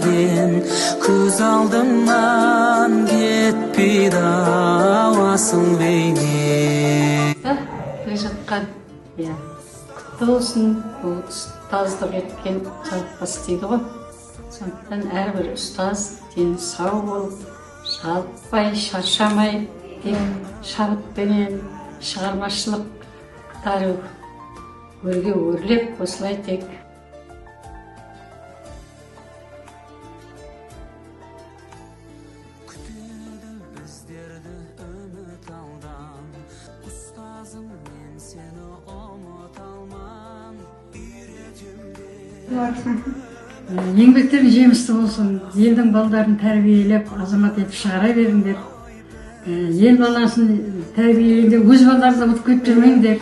деген көз алдымнан кетпейді ауасың бейне. Келе жатқан құтты болсын, бұл ұстаздық еткен жалықпас дейді ғой. Сондықтан әрбір ұстаз дені сау болып, жалықпай, шаршамай, шабытпенен шығармашылықтары өрге өрлеп, осылай тек еңбектерің жемісті болсын, елдің балдарын тәрбиелеп, азамат етіп шығара беріңдер. Ел баласын тәрбиелегенде өз балаларды ұмытып кетіп жүрмеңдер.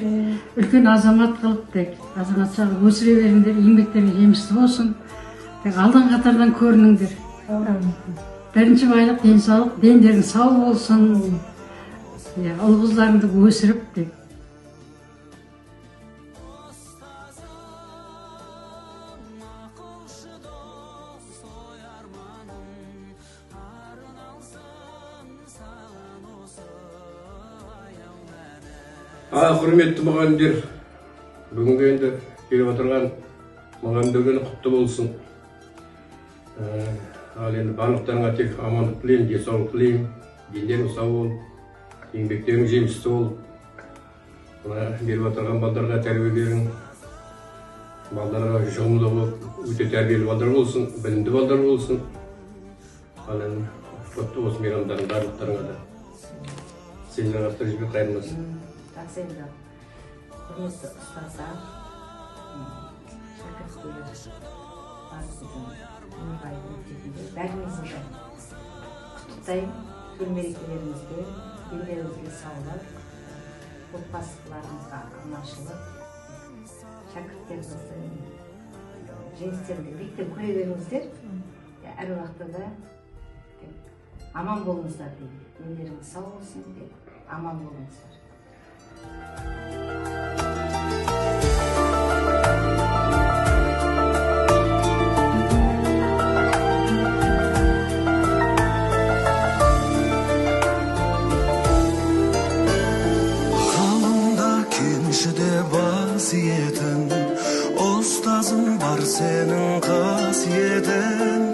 Үлкен азамат қылып, азаматша өсіре беріңдер, еңбектерің жемісті болсын. Алдың қатардан көрініңдер. Бірінші байлық денсаулық, дендерің сау болсын. Ұл-қыздарыңды өсіріп Құрметті мұғалімдер, бүгінгі енді келіп отырған мұғалімдер күні құтты болсын. Ал енді барлықтарыңа тек амандық тілеймін, денсаулық тілеймін, дендерің сау болып, еңбектерің жемісті болып, беріп отырған балдарға тәрбиелерің, балдарға жұмылы болып, өте тәрбиелі балдар болсын, білімді балдар болсын. Ал енді құтты болсын мейрамдарың барлықтарыңа да. Сендер ақтар жібек қайырмасын. Енді құрметті ұстаздар, шәкірттер, барлығын өмірбай мектебінде бәрімізді құттықтаймын. Төл мерекелеріңізге, дендеріңізге саулық, отбасыларыңызға аманшылық, шәкірттеріңіздің жеңістерінде биіктен көре беріңіздер. Әр уақытта да аман болыңыздар дейді. Дендеріңіз сау болсын деп, аман болыңыздар. Ғалымда кеншіде басиетін, ұстазым бар сенің қасиетін.